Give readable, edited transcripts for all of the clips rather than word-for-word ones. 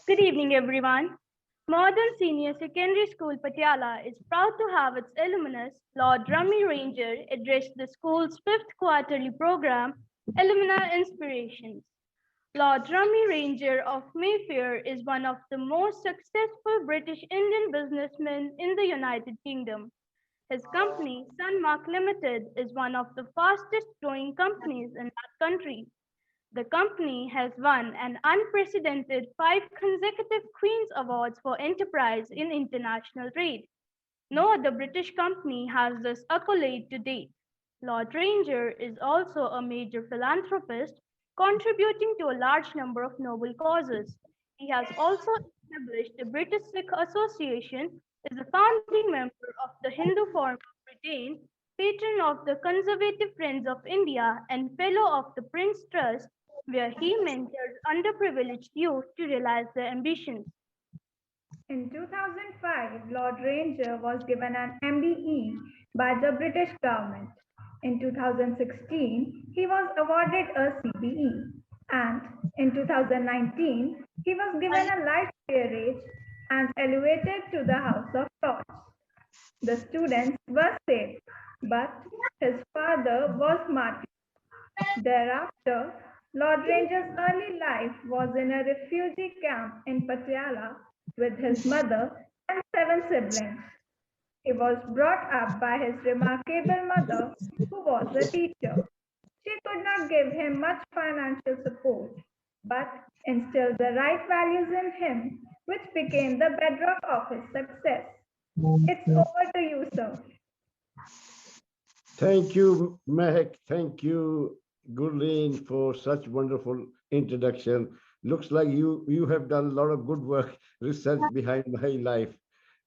Good evening, everyone. Modern Senior Secondary School Patiala is proud to have its alumnus, Lord Rami Ranger, address the school's fifth quarterly program, Alumni Inspirations. Lord Rami Ranger of Mayfair is one of the most successful British Indian businessmen in the United Kingdom. His company, Sunmark Limited, is one of the fastest growing companies in that country. The company has won an unprecedented 5 consecutive Queen's Awards for Enterprise in international trade. No other British company has this accolade to date. Lord Ranger is also a major philanthropist, contributing to a large number of noble causes. He has also established the British Sikh Association, is a founding member of the Hindu Forum of Britain, patron of the Conservative Friends of India, and fellow of the Prince Trust, where he mentors underprivileged youth to realize their ambitions. In 2005, Lord Ranger was given an MBE by the British government. In 2016, he was awarded a CBE, and in 2019, he was given a life peerage and elevated to the House of Lords. The students were saved, but his father was martyred. Thereafter, Lord Ranger's early life was in a refugee camp in Patiala with his mother and 7 siblings. He was brought up by his remarkable mother, who was a teacher. She could not give him much financial support, but instilled the right values in him, which became the bedrock of his success. It's over to you, sir. Thank you, Mehak. Thank you, Gurleen, for such wonderful introduction. Looks like you have done a lot of good work, research behind my life.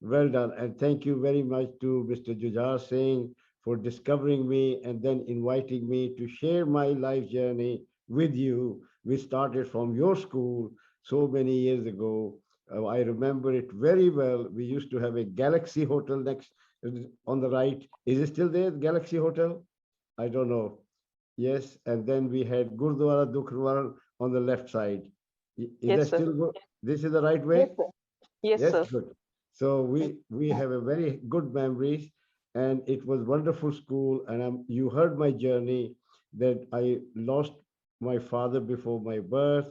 Well done. And thank you very much to Mr. Jujar Singh for discovering me and then inviting me to share my life journey with you. We started from your school so many years ago. I remember it very well. We used to have a Galaxy Hotel next on the right. Is it still there, Galaxy Hotel? I don't know. Yes, and then we had Gurdwara Dukhrwar on the left side. Is that Yes, sir. still good? This is the right way? Yes, sir. Yes, Yes, sir. good. So we have a very good memories, and it was wonderful school. And you heard my journey that I lost my father before my birth.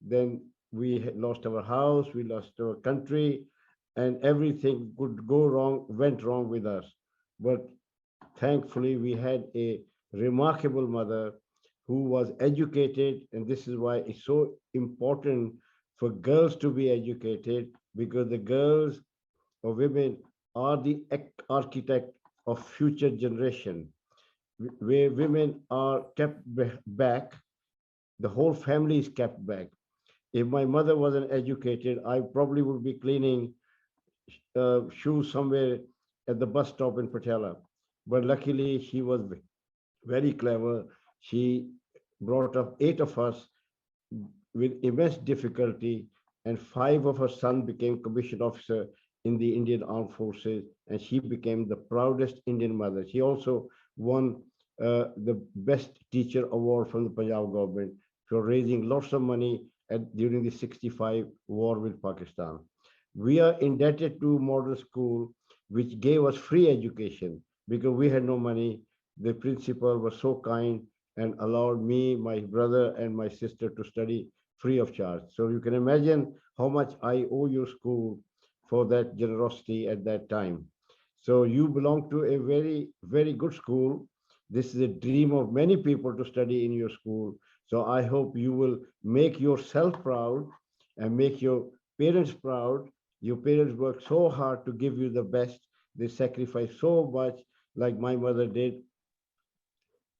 Then we lost our house, we lost our country, and everything could go wrong, went wrong with us. But thankfully, we had a remarkable mother who was educated, and this is why it's so important for girls to be educated, because the girls or women are the architect of future generation. Where women are kept back, the whole family is kept back. If my mother wasn't educated, I probably would be cleaning shoes somewhere at the bus stop in Patiala. But luckily, she was very clever. She brought up 8 of us with immense difficulty, and 5 of her sons became commissioned officer in the Indian Armed Forces, and she became the proudest Indian mother. She also won the Best Teacher Award from the Punjab government for raising lots of money during the 65 war with Pakistan. We are indebted to model school, which gave us free education because we had no money. The principal was so kind and allowed me, my brother, and my sister to study free of charge. So you can imagine how much I owe your school for that generosity at that time. So you belong to a very, very good school. This is a dream of many people to study in your school. So I hope you will make yourself proud and make your parents proud. Your parents work so hard to give you the best. They sacrifice so much, like my mother did,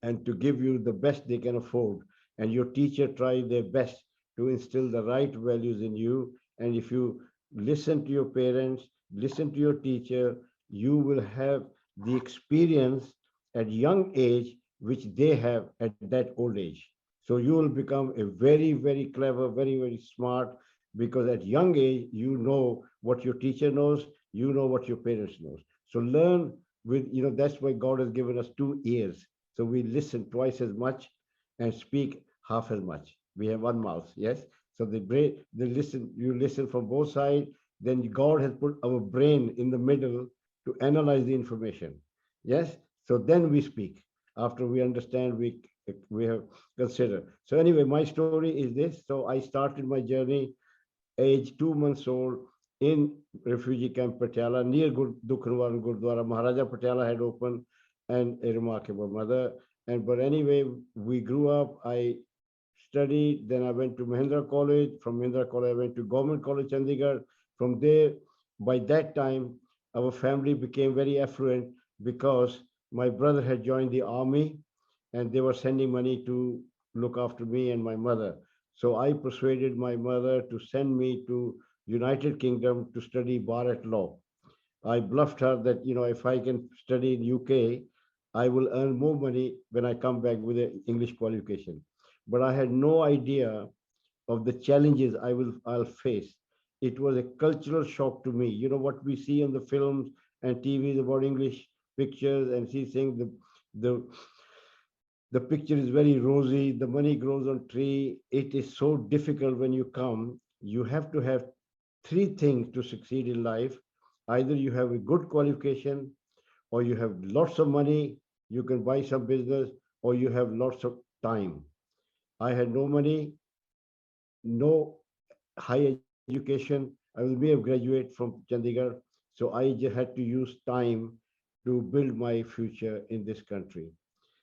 and to give you the best they can afford. And your teacher tried their best to instill the right values in you. And if you listen to your parents, listen to your teacher, you will have the experience at young age which they have at that old age. So you will become a very, very clever, very, very smart, because at young age you know what your teacher knows, you know what your parents knows. So learn with, that's why God has given us 2 ears. So we listen twice as much and speak half as much. We have one mouth, yes? So the brain, they listen, you listen from both sides. Then God has put our brain in the middle to analyze the information. Yes. So then we speak. After we understand, we have considered. So anyway, my story is this. So I started my journey age 2 months old in refugee camp Patiala near Dukhanwan Gurdwara. Maharaja Patiala had opened and a remarkable mother. And but anyway, we grew up. I studied. Then I went to Mahindra College. From Mahindra College, I went to Government College, Chandigarh. From there, by that time, our family became very affluent because my brother had joined the army and they were sending money to look after me and my mother. So I persuaded my mother to send me to United Kingdom to study bar at law. I bluffed her that, if I can study in UK, I will earn more money when I come back with an English qualification. But I had no idea of the challenges I'll face. It was a cultural shock to me. You know what we see on the films and TVs about English pictures, and see saying the the picture is very rosy, the money grows on tree. It is so difficult when you come. You have to have three things to succeed in life. Either you have a good qualification, or you have lots of money, you can buy some business, or you have lots of time. I had no money, no high education. I was mere graduate from Chandigarh. So I just had to use time to build my future in this country.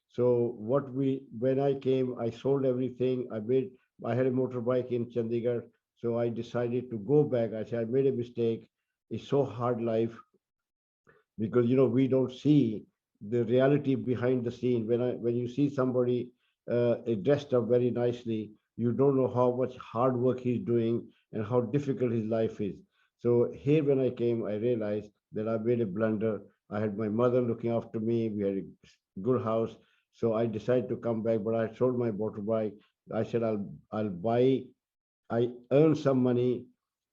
So when I came, I sold everything. I had a motorbike in Chandigarh. So I decided to go back. I said, I made a mistake. It's so hard life because, we don't see the reality behind the scene. When you see somebody dressed up very nicely, you don't know how much hard work he's doing and how difficult his life is. So here, when I came, I realized that I made a blunder. I had my mother looking after me. We had a good house. So I decided to come back, but I sold my motorbike. I said, I'll buy. I earned some money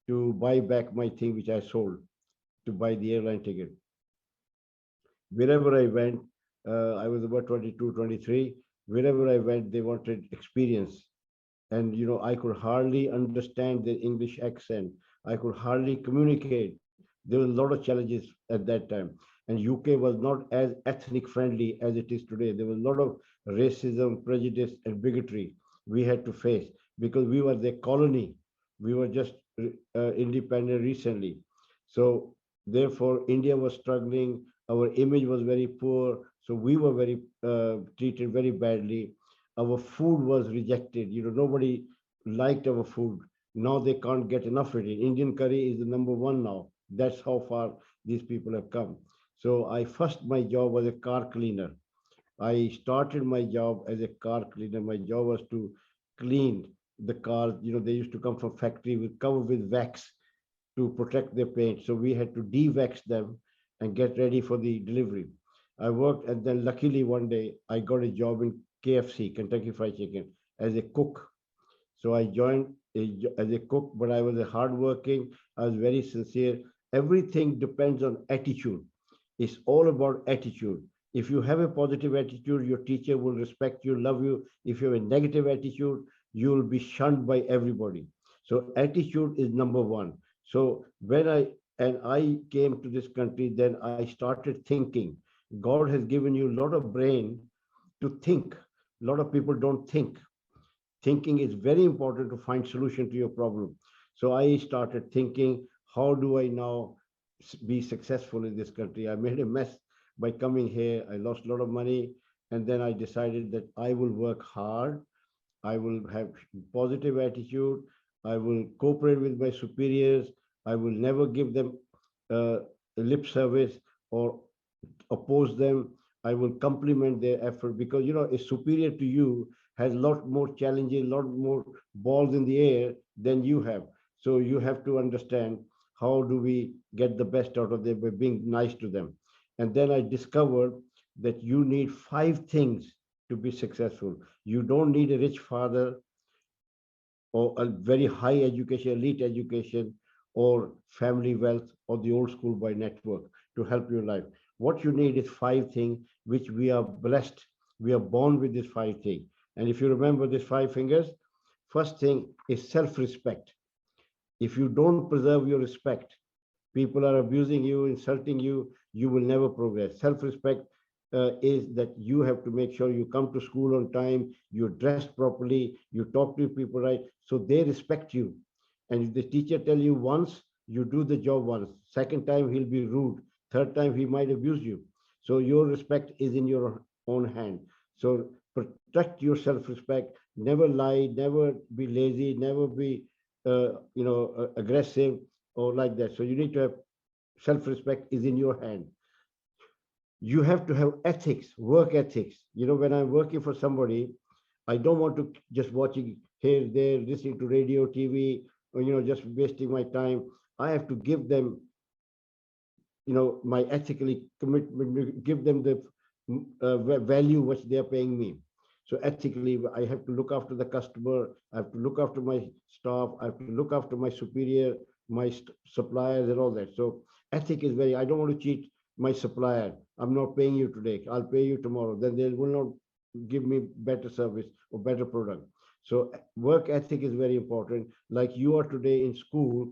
to buy back my thing which I sold, to buy the airline ticket. Wherever I went, I was about 22, 23. Wherever I went, they wanted experience. And, I could hardly understand their English accent. I could hardly communicate. There were a lot of challenges at that time. And UK was not as ethnic friendly as it is today. There was a lot of racism, prejudice, and bigotry we had to face because we were the colony. We were just independent recently. So therefore, India was struggling. Our image was very poor. So we were very treated very badly. Our food was rejected. Nobody liked our food. Now they can't get enough of it. Indian curry is the number one now. That's how far these people have come. So my job was a car cleaner. I started my job as a car cleaner. My job was to clean the cars. They used to come from factory with covered with wax to protect their paint. So we had to de-wax them and get ready for the delivery. I worked, and then luckily one day I got a job in KFC, Kentucky Fried Chicken, as a cook. So I joined as a cook, but I was a hardworking. I was very sincere. Everything depends on attitude. It's all about attitude. If you have a positive attitude, your teacher will respect you, love you. If you have a negative attitude, you will be shunned by everybody. So attitude is number one. So when I came to this country, then I started thinking. God has given you a lot of brain to think. A lot of people don't think. Thinking is very important to find solution to your problem. So I started thinking, how do I now be successful in this country? I made a mess by coming here. I lost a lot of money. And then I decided that I will work hard. I will have positive attitude. I will cooperate with my superiors. I will never give them uh, lip service or oppose them. I will compliment their effort because a superior to you has a lot more challenges, a lot more balls in the air than you have. So you have to understand how do we get the best out of them by being nice to them. And then I discovered that you need five things to be successful. You don't need a rich father or a very high education, elite education, or family wealth, or the old school by network to help your life. What you need is five things which we are blessed. We are born with these five things. And if you remember these five fingers, first thing is self-respect. If you don't preserve your respect, people are abusing you, insulting you, you will never progress. Self-respect is that you have to make sure you come to school on time, you're dressed properly, you talk to people right, so they respect you. And if the teacher tell you once, you do the job once. Second time, he'll be rude. Third time, he might abuse you. So your respect is in your own hand. So protect your self-respect. Never lie, never be lazy, never be, aggressive or like that. So you need to have self-respect is in your hand. You have to have ethics, work ethics. When I'm working for somebody, I don't want to just watching here, there, listening to radio, TV, or, just wasting my time. I have to give them, my ethically commitment, give them the value which they are paying me. So ethically, I have to look after the customer. I have to look after my staff. I have to look after my superior, my suppliers and all that. So ethic is very, I don't want to cheat my supplier. I'm not paying you today. I'll pay you tomorrow. Then they will not give me better service or better product. So work ethic is very important. Like you are today in school,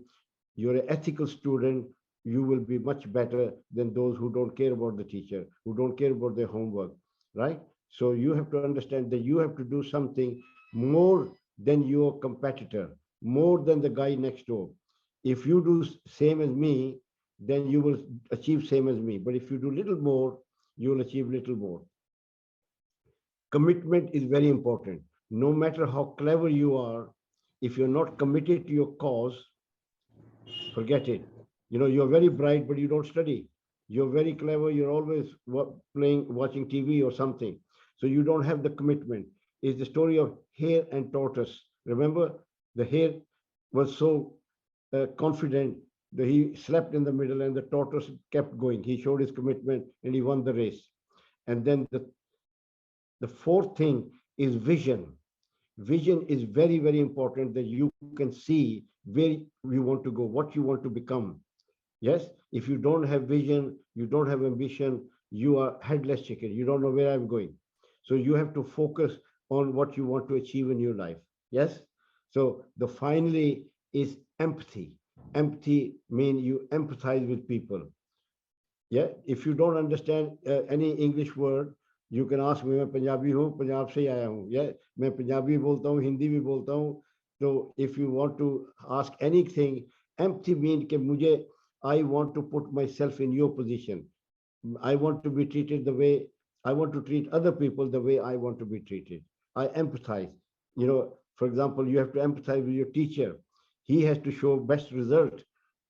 you're an ethical student, you will be much better than those who don't care about the teacher, who don't care about their homework, right? So you have to understand that you have to do something more than your competitor, more than the guy next door. If you do same as me, then you will achieve same as me. But if you do little more, you will achieve little more. Commitment is very important. No matter how clever you are, if you're not committed to your cause, forget it. You're very bright, but you don't study. You're very clever. You're always watching TV or something. So you don't have the commitment. It's the story of hare and tortoise. Remember, the hare was so confident that he slept in the middle and the tortoise kept going. He showed his commitment and he won the race. And then the fourth thing is vision. Vision is very, very important, that you can see where you want to go, what you want to become. Yes, if you don't have vision, you don't have ambition, you are headless chicken. You don't know where I'm going. So you have to focus on what you want to achieve in your life. Yes. So the finally is empathy. Empathy means you empathize with people. Yeah. If you don't understand any English word, you can ask me. मैं पंजाबी हूँ, पंजाब से आया हूँ. Yeah, मैं पंजाबी बोलता हूँ, हिंदी भी बोलता हूँ. So if you want to ask anything, empathy means कि मुझे, I want to put myself in your position. I want to be treated the way I want to treat other people the way I want to be treated. I empathize. For example, you have to empathize with your teacher. He has to show best result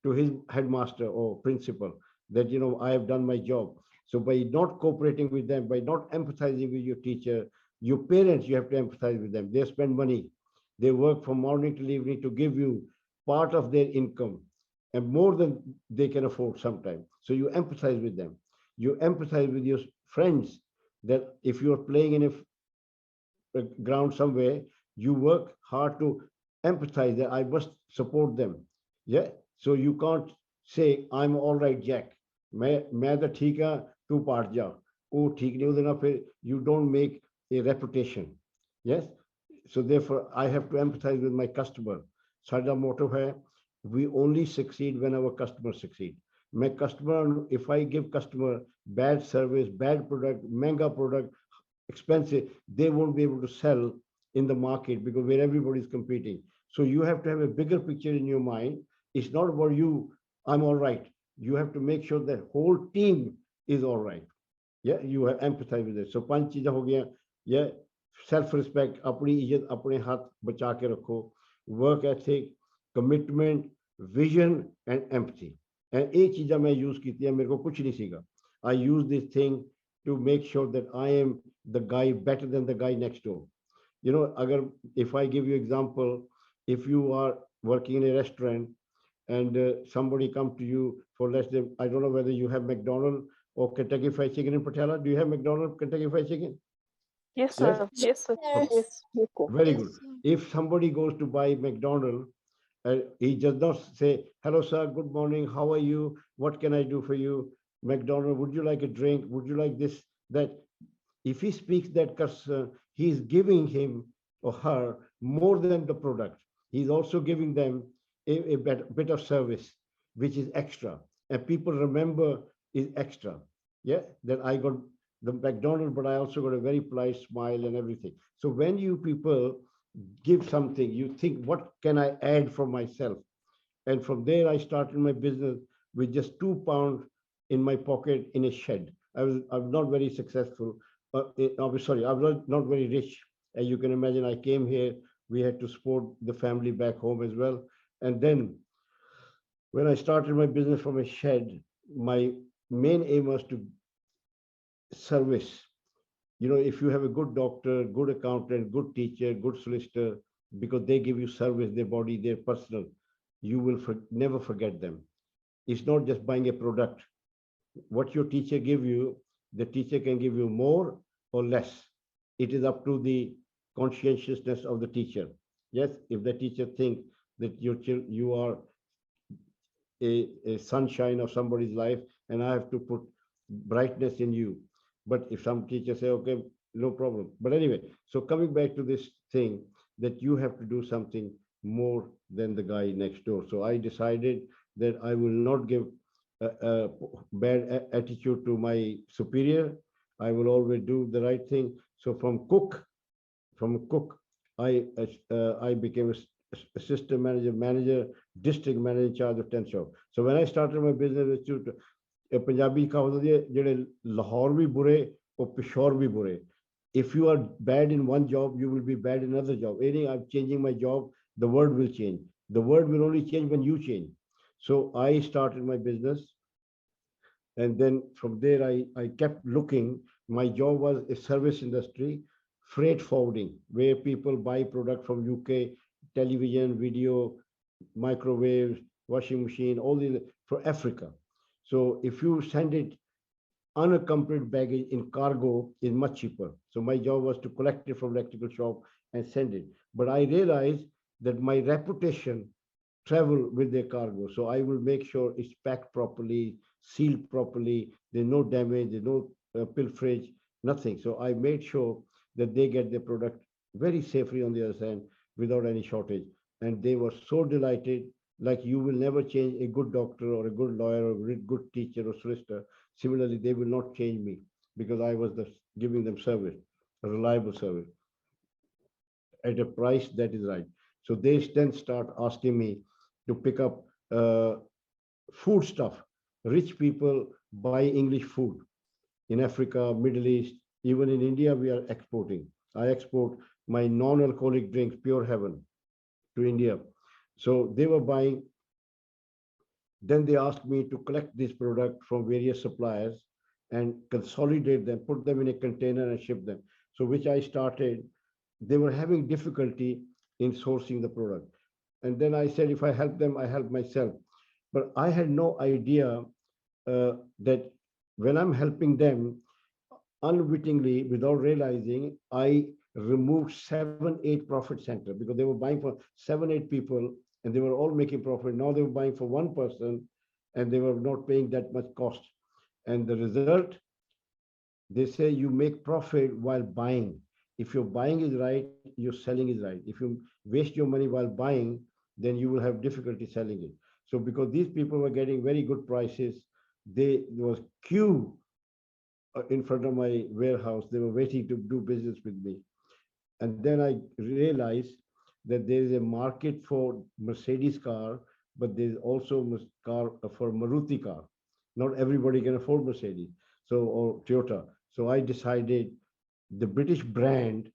to his headmaster or principal that, I have done my job. So by not cooperating with them, by not empathizing with your teacher, your parents, you have to empathize with them. They spend money. They work from morning till evening to give you part of their income and more than they can afford sometimes. So you empathize with them. You empathize with your friends, that if you're playing in a ground somewhere, you work hard to empathize that I must support them. Yeah. So you can't say, I'm all right, Jack. मैं तो ठीक है, तू पाट जा. वो ठीक नहीं होना, फिर you don't make a reputation. Yes. So therefore, I have to empathize with my customer. साडा motto है, we only succeed when our customers succeed. My customer, if I give customer bad service, bad product, mega product, expensive, they won't be able to sell in the market because where everybody is competing. So you have to have a bigger picture in your mind. It's not about you, I'm all right. You have to make sure that whole team is all right. Yeah, you have empathize with it. So पांच चीजें हो गया. Yeah, self-respect, अपनी इज्जत अपने हाथ बचा के रखो. Work ethic, commitment, vision, and empathy. And ये चीज़ें मैं use की थी, मेरे को कुछ नहीं सीखा. I use this thing to make sure that I am the guy better than the guy next door. Agar, if I give you example, if you are working in a restaurant and somebody come to you for less than, I don't know whether you have McDonald's or Kentucky Fried Chicken in Patiala. Do you have McDonald's, Kentucky Fried Chicken? Yes, sir. Yes, sir. Yes. Yes. Very good. If somebody goes to buy McDonald's, he does not say, hello, sir, good morning, how are you? What can I do for you? McDonald, would you like a drink? Would you like this, that? If he speaks that concern, he's giving him or her more than the product. He's also giving them a bit of service, which is extra. And people remember is extra. Yeah, that I got the McDonald's, but I also got a very polite smile and everything. So when you people give something, you think, what can I add for myself? And from there, I started my business with just £2 in my pocket in a shed. I'm not very successful. Sorry, I was not very rich. As you can imagine, I came here. We had to support the family back home as well. And then when I started my business from a shed, my main aim was to service. If you have a good doctor, good accountant, good teacher, good solicitor, because they give you service, their body, their personal, you will never forget them. It's not just buying a product. What your teacher give you, the teacher can give you more or less. It is up to the conscientiousness of the teacher. Yes, if the teacher think that you are a sunshine of somebody's life, and I have to put brightness in you. But if some teachers say, okay, no problem. But anyway, so coming back to this thing, that you have to do something more than the guy next door. So I decided that I will not give a bad attitude to my superior. I will always do the right thing. So from a cook, I became assistant manager, district manager in charge of 10 shops. So when I started my business institute, Punjabi कहावत होती है जेडे लाहौर भी बुरे और पेशौर भी बुरे. If you are bad in one job, you will be bad in another job. Anything, I'm changing my job, the world will change. The world will only change when you change. So I started my business, and then from there I kept looking. My job was a service industry, freight forwarding, where people buy product from UK, television, video, microwaves, washing machine, all these for Africa. So if you send it unaccompanied baggage in cargo is much cheaper. So my job was to collect it from electrical shop and send it. But I realized that my reputation travel with their cargo. So I will make sure it's packed properly, sealed properly. There's no damage, there's no pilferage, nothing. So I made sure that they get their product very safely on the other hand without any shortage. And they were so delighted. Like, you will never change a good doctor or a good lawyer or a good teacher or solicitor. Similarly, they will not change me because I was giving them service, a reliable service at a price that is right. So they then start asking me to pick up food stuff. Rich people buy English food in Africa, Middle East, even in India, we are exporting. I export my non-alcoholic drinks, Pure Heaven, to India. So they were buying. Then they asked me to collect this product from various suppliers and consolidate them, put them in a container and ship them. So which I started. They were having difficulty in sourcing the product. And then I said, if I help them, I help myself. But I had no idea that when I'm helping them, unwittingly, without realizing, I removed 7-8 profit center because they were buying for 7-8 people and they were all making profit. Now they were buying for one person and they were not paying that much cost. And the result, they say you make profit while buying. If your buying is right, your selling is right. If you waste your money while buying, then you will have difficulty selling it. So because these people were getting very good prices, there was queue in front of my warehouse. They were waiting to do business with me. And then I realized that there is a market for Mercedes car, but there's also car for Maruti car. Not everybody can afford Mercedes, so or Toyota. So I decided the British brand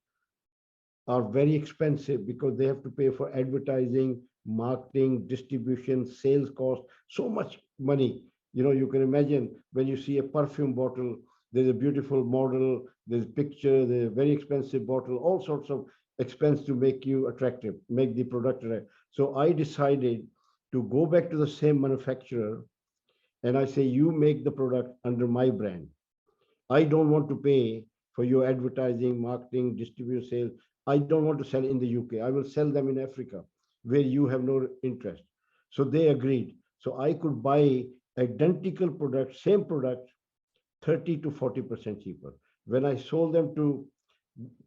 are very expensive because they have to pay for advertising, marketing, distribution, sales cost, so much money. You can imagine when you see a perfume bottle, there's a beautiful model, there's picture, there's a very expensive bottle, all sorts of expense to make you attractive, make the product right. So I decided to go back to the same manufacturer and I say, you make the product under my brand. I don't want to pay for your advertising, marketing, distribution, sales. I don't want to sell in the UK. I will sell them in Africa where you have no interest. So they agreed. So I could buy identical product, same product, 30 to 40% cheaper. When I sold them to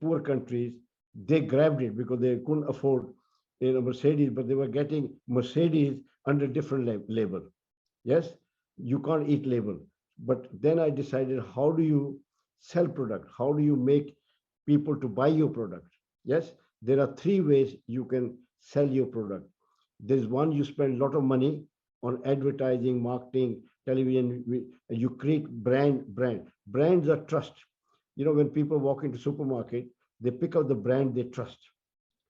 poor countries, They grabbed it because they couldn't afford Mercedes, but they were getting Mercedes under different label. Yes, you can't eat label. But then I decided, how do you sell product? How do you make people to buy your product? Yes, there are three ways you can sell your product. There's one, you spend a lot of money on advertising, marketing, television. You create brands are trust. When people walk into supermarket, they pick up the brand they trust.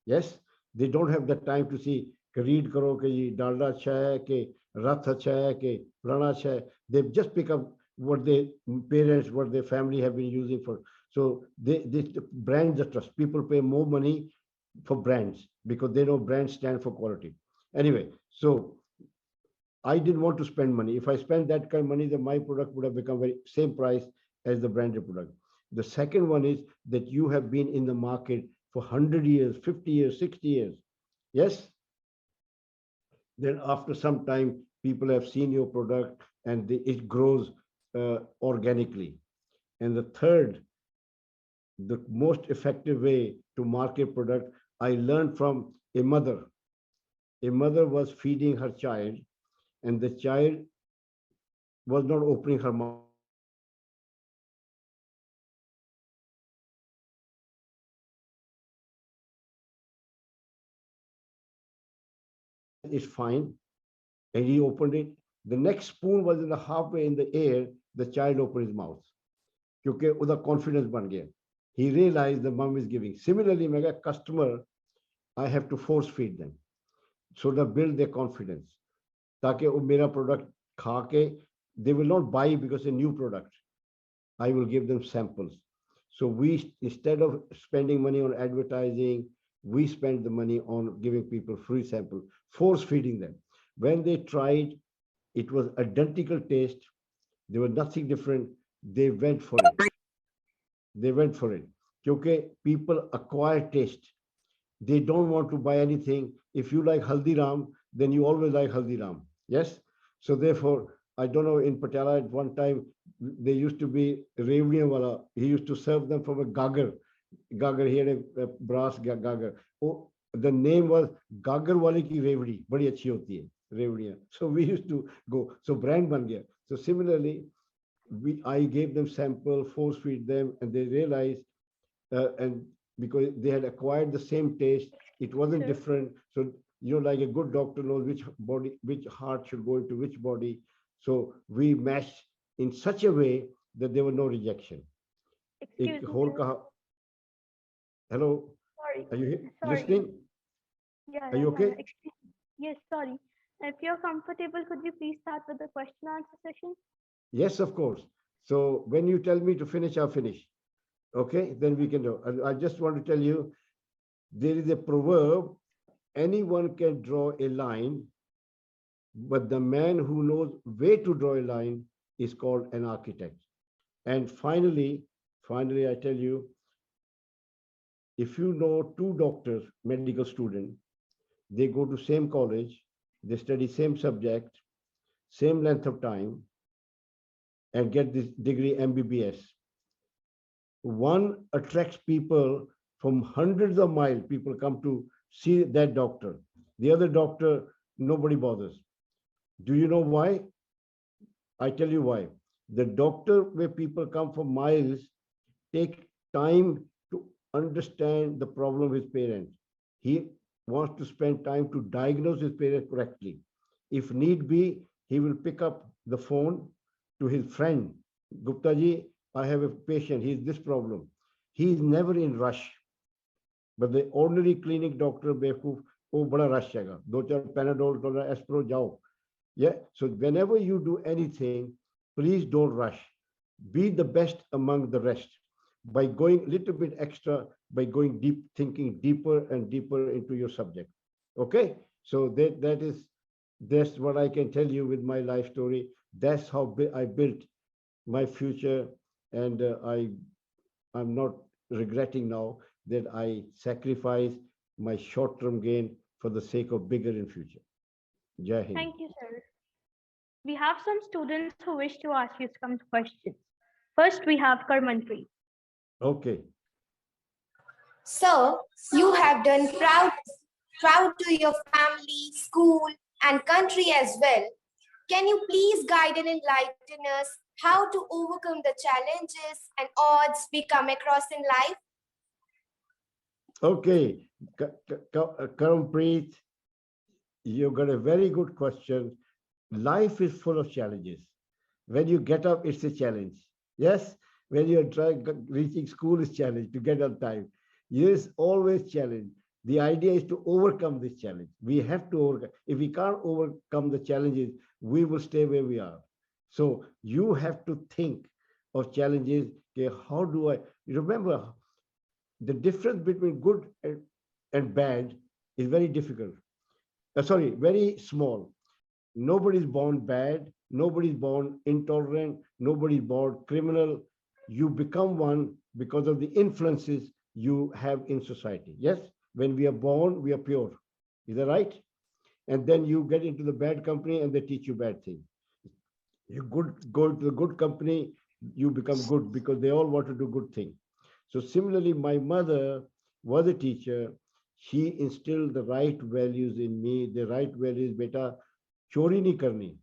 Yes, they don't have the time to see read karo ke ye dalda acha hai ke rath acha hai ke prana acha hai. They just pick up what their parents, what their family have been using for. So they brands are trust. People pay more money for brands because they know brands stand for quality. Anyway, so I didn't want to spend money. If I spent that kind of money, then my product would have become very same price as the branded product. The second one is that you have been in the market for 100 years, 50 years, 60 years. Yes. Then after some time, people have seen your product and it grows organically. And the third, the most effective way to market product, I learned from a mother. A mother was feeding her child, and the child was not opening her mouth. It's fine. And he opened it. The next spoon was in the halfway in the air. The child opened his mouth. क्योंकि उसका confidence बन गया. He realized the mom is giving. Similarly, mega customer, I have to force feed them so that build their confidence. ताकि वो मेरा product खा के, they will not buy because a new product. I will give them samples. So we, instead of spending money on advertising, we spend the money on giving people free sample, force feeding them. When they tried, it was identical taste. There was nothing different. They went for it. They went for it. Because people acquire taste. They don't want to buy anything. If you like Haldiram, then you always like Haldiram. Yes. So therefore, I don't know, in Patiala at one time, there used to be Revdiyan wala. He used to serve them from a gagar. Gagar, he had a brass gagar. Oh, the name was Gagar wale ki Revdi. Badi achhi hoti hai, Revdiyan. So we used to go. So brand ban gaya. So similarly, I gave them sample, force feed them, and they realized, and because they had acquired the same taste, it wasn't different. So, like a good doctor knows which body, which heart should go into which body. So we matched in such a way that there was no rejection. Excuse me, Hello, sorry. are you Sorry. listening? Yeah, Are you okay? yes, sorry. If you're comfortable, could you please start with the question answer session? Yes, of course. So when you tell me to finish, I'll finish. Okay, then we can do. I just want to tell you, there is a proverb, anyone can draw a line, but the man who knows where to draw a line is called an architect. And finally, I tell you, if you know two doctors, medical student, they go to same college, they study same subject, same length of time, and get this degree MBBS. One attracts people from hundreds of miles. People come to see that doctor. The other doctor, nobody bothers. Do you know why? I tell you why. The doctor where people come from miles take time to understand the problem with parents. He wants to spend time to diagnose his parents correctly. If need be, he will pick up the phone to his friend. Gupta ji, I have a patient. He's this problem. He is never in rush. But the ordinary clinic doctor, बेवकूफ, वो बड़ा rush है. दो चार Panadol, थोड़ा Espro जाओ. Yeah. So whenever you do anything, please don't rush. Be the best among the rest by going a little bit extra, by going deep, thinking deeper and deeper into your subject. Okay. So that's what I can tell you with my life story. That's how I built my future, and I'm not regretting now that I sacrificed my short-term gain for the sake of bigger in future. Jai Hind. Thank you, sir. We have some students who wish to ask you some questions. First, we have Karmantri. Okay. Sir, you have done proud to your family, school, and country as well. Can you please guide and enlighten us how to overcome the challenges and odds we come across in life? Okay, Karampreet, you got a very good question. Life is full of challenges. When you get up, it's a challenge. Yes, when you're reaching school is challenge to get on time. Yes, always challenge. The idea is to overcome this challenge. We have to overcome. If we can't overcome the challenges, we will stay where we are. So you have to think of challenges. Okay, how do I remember the difference between good and bad is very difficult. Sorry, very small. Nobody's born bad. Nobody's born intolerant. Nobody's born criminal. You become one because of the influences you have in society. Yes, when we are born, we are pure. Is that right? And then you get into the bad company and they teach you bad things. You go to the good company, you become good because they all want to do good things. So similarly, my mother was a teacher. She instilled the right values in me. The right values, beta, चोरी नहीं करनी,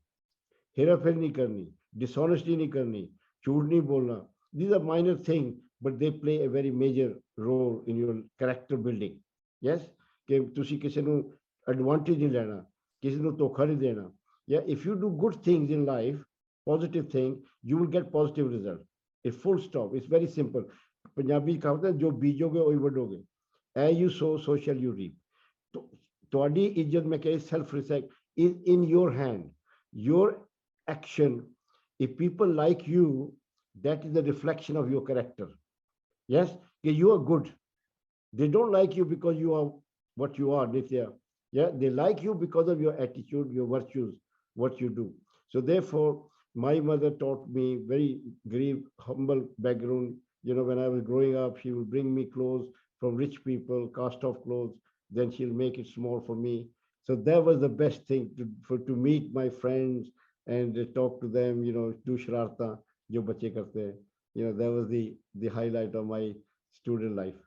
हेराफेरी नहीं करनी, dishonesty नहीं करनी, झूठ नहीं बोलना. These are minor things, but they play a very major role in your character building. Yes, कि तुसी किसी ਨੂੰ advantage नहीं लेना, किसी ਨੂੰ धोखा नहीं देना. Yeah, if you do good things in life, positive things, you will get positive result. It's full stop. It's very simple. Punjabi कहावत है जो बीजोगे वही वडोगे. As you sow, so shall you reap. ਤੁਹਾਡੀ ਇੱਜ਼ਤ ਮੈਂ ਕਹੇ self respect is in your hand. Your action, if people like you, that is the reflection of your character. Yes, you are good. They don't like you because you are what you are, Nitya. Yeah, they like you because of your attitude, your virtues, what you do. So therefore, my mother taught me very grave, humble background. You know, when I was growing up, she would bring me clothes from rich people, cast off clothes. Then she'll make it small for me. So that was the best thing to meet my friends and talk to them, you know, do shararta, jo bache karte. You know, that was the highlight of my student life.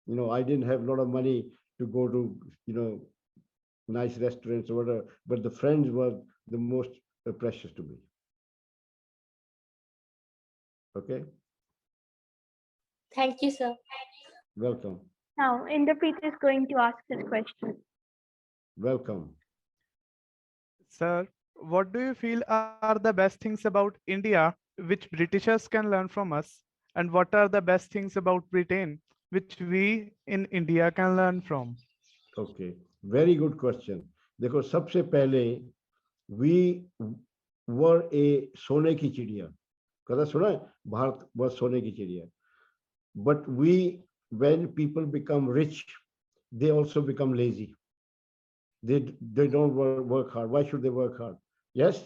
You know, I didn't have a lot of money to go to, you know, nice restaurants or whatever, but the friends were the most precious to me. Okay. Thank you, sir. Welcome. Now, Inderpreet is going to ask his question. Welcome. Sir, what do you feel are the best things about India which Britishers can learn from us? And what are the best things about Britain which we in India can learn from? Okay, very good question. देखो सबसे पहले we were a सोने की चिड़िया. कदा सुना है? Bharat was सोने की चिड़िया. But when people become rich, they also become lazy. They don't work hard. Why should they work hard? Yes,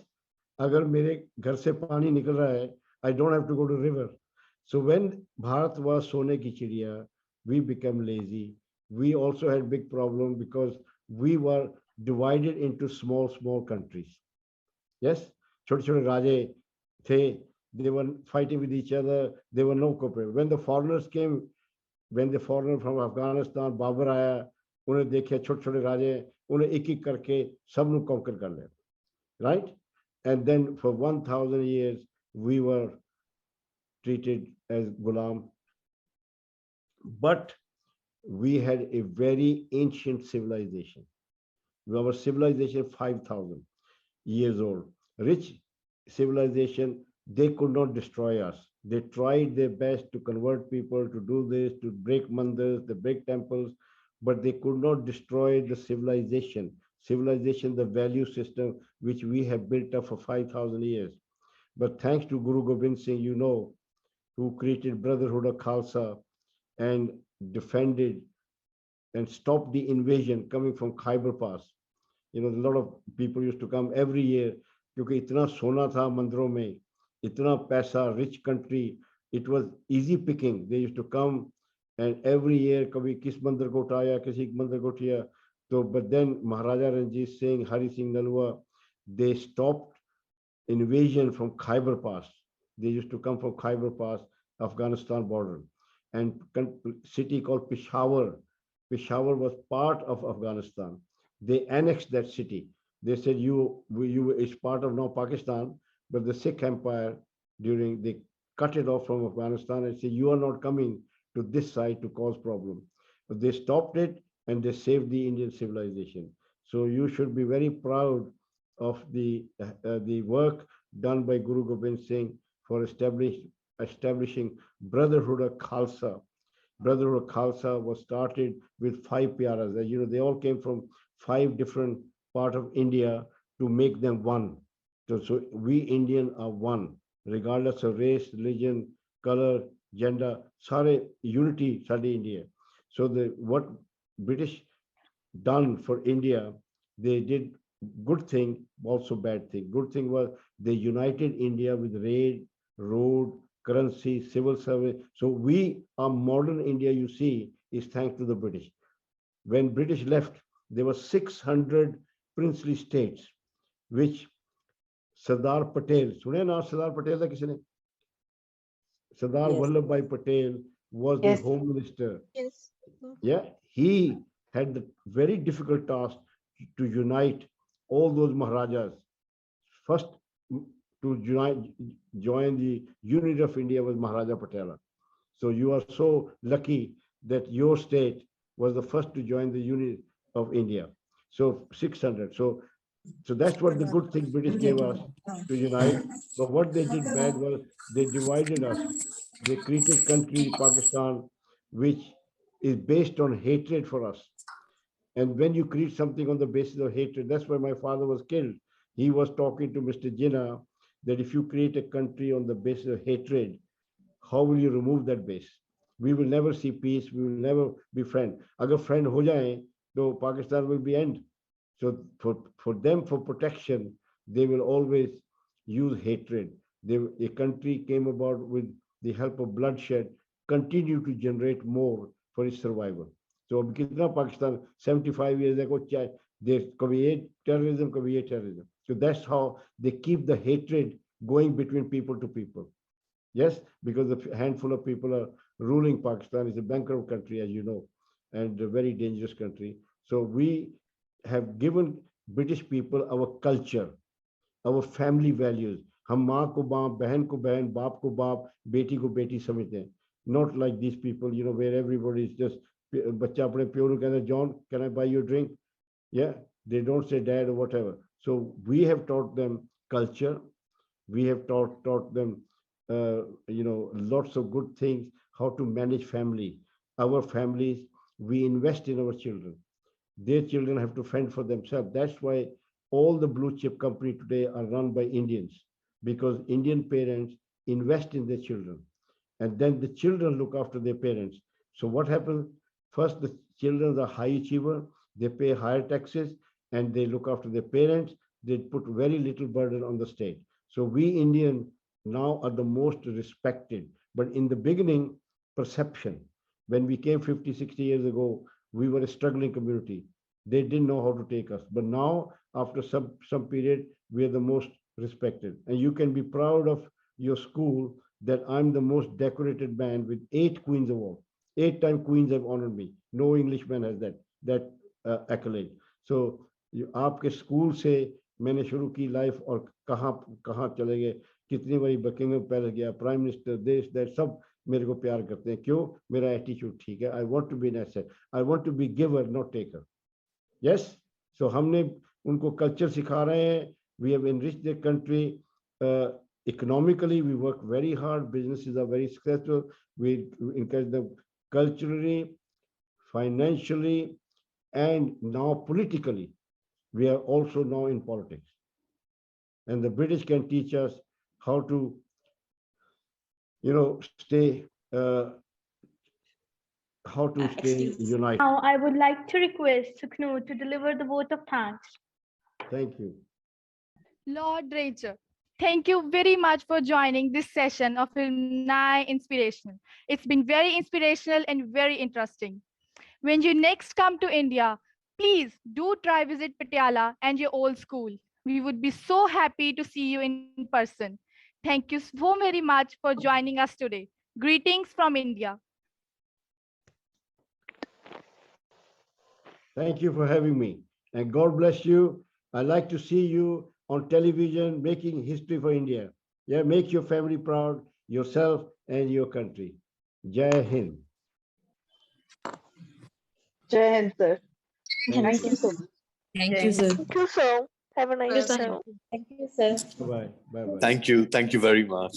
अगर मेरे घर से पानी निकल रहा है, I don't have to go to river. So when Bharat was सोने की चिड़िया, we became lazy. We also had big problem because we were divided into small countries. Yes, छोटे छोटे राजे थे. They were fighting with each other. They were no cooperation. When the foreigners came, when the foreigner from Afghanistan, Babur आया, उन्हें देखा छोटे छोटे राजे, उन्हें एक करके सब नु conquer कर लिया. Right? And then for 1,000 years, we were treated as gulam. But we had a very ancient civilization. Our civilization 5,000 years old. Rich civilization, they could not destroy us. They tried their best to convert people, to do this, to break mandirs, to break temples, but they could not destroy the civilization. Civilization, the value system which we have built up for 5,000 years. But thanks to Guru Gobind Singh, you know, who created Brotherhood of Khalsa and defended and stopped the invasion coming from Khyber Pass. You know, a lot of people used to come every year क्योंकि इतना सोना था मंदिरों में, इतना पैसा, rich country, it was easy picking. They used to come and every year कभी किस मंदिर को उठाया, किसी मंदिर को उठाया. So, but then Maharaja Ranjit Singh, Hari Singh Nalwa, they stopped invasion from Khyber Pass. They used to come from Khyber Pass, Afghanistan border. and city called Peshawar. Peshawar was part of Afghanistan. They annexed that city. They said you is part of now Pakistan, but the Sikh Empire during they cut it off from Afghanistan and said you are not coming to this side to cause problem. But they stopped it and they saved the Indian civilization. So you should be very proud of the work done by Guru Gobind Singh for establishing Brotherhood of Khalsa. Brotherhood of Khalsa was started with five pyaras. As you know, they all came from five different parts of India to make them one. So we Indian are one, regardless of race, religion, color, gender. Sare unity, Sade India. So the what British done for India, they did good thing, also bad thing. Good thing was they united India with rail, road, currency, civil service. So we, our modern India, you see, is thanks to the British. When British left, there were 600 princely states, which Sardar Patel, सुने ना Sardar Patel था किसी ने? Sardar Vallabhbhai Patel was the home minister. Yes. Yeah, he had the very difficult task to unite all those Maharajas. First to join the unit of India was Maharaja Patiala. So you are so lucky that your state was the first to join the unit of India. So 600. So that's what the good thing British gave us to unite. But what they did bad was they divided us. They created country Pakistan, which is based on hatred for us. And when you create something on the basis of hatred, that's why my father was killed. He was talking to Mr. Jinnah that if you create a country on the basis of hatred, how will you remove that base? We will never see peace. We will never be friends. Agar friend ho jaye, so Pakistan will be end. So for them, for protection, they will always use hatred. A country came about with the help of bloodshed, continue to generate more for its survival. So Pakistan 75 years ago, there's terrorism, terrorism. So that's how they keep the hatred going between people to people. Yes, because a handful of people are ruling Pakistan. It's a bankrupt country, as you know, and a very dangerous country. So we have given British people our culture, our family values. हम माँ को माँ, बहन को बहन, बाप को बाप, बेटी को बेटी समझते हैं. Not like these people, you know, where everybody is just बच्चा अपने प्यो को कहता है, John, can I buy you a drink? Yeah, they don't say dad or whatever. So we have taught them culture. We have taught them, you know, lots of good things, how to manage family. Our families, we invest in our children. Their children have to fend for themselves. That's why all the blue chip company today are run by Indians, because Indian parents invest in their children, and then the children look after their parents. So what happens? First, the children are high achiever, they pay higher taxes, and they look after their parents. They put very little burden on the state. So we Indian now are the most respected. But in the beginning, perception. When we came 50, 60 years ago, we were a struggling community. They didn't know how to take us. But now, after some period, we are the most respected. And you can be proud of your school that I'm the most decorated man with 8 Queen's Award. 8-time Queens have honored me. No Englishman has that accolade. So आपके school से मैंने शुरू की life और कहाँ कहाँ चले गए, कितनी बारी बकिंगम पैलेस गया, प्राइम मिनिस्टर, देश सब मेरे को प्यार करते हैं. क्यों? मेरा एटीट्यूड ठीक है. I want to be an asset. I want to be giver, not taker. Yes, so हमने उनको कल्चर सिखा रहे हैं. We have enriched the country. Economically, we work very hard. Businesses are very successful. We encourage them culturally, financially, and now politically. We are also now in politics. And the British can teach us how to, you know, stay, how to stay united. Now I would like to request Sukhnu to deliver the vote of thanks. Thank you. Lord Ranger, thank you very much for joining this session of Alumni Inspirational. It's been very inspirational and very interesting. When you next come to India, please do try visit Patiala and your old school. We would be so happy to see you in person. Thank you so very much for joining us today. Greetings from India. Thank you for having me. And God bless you. I like to see you on television making history for India. Yeah, make your family proud, yourself and your country. Jai Hind. Jai Hind, sir. Thank Thank you. you so much. Thank you, sir. Thank you, sir. Have a nice Sir. day. Thank you, sir. Bye-bye. Bye-bye. Thank you. Thank you very much.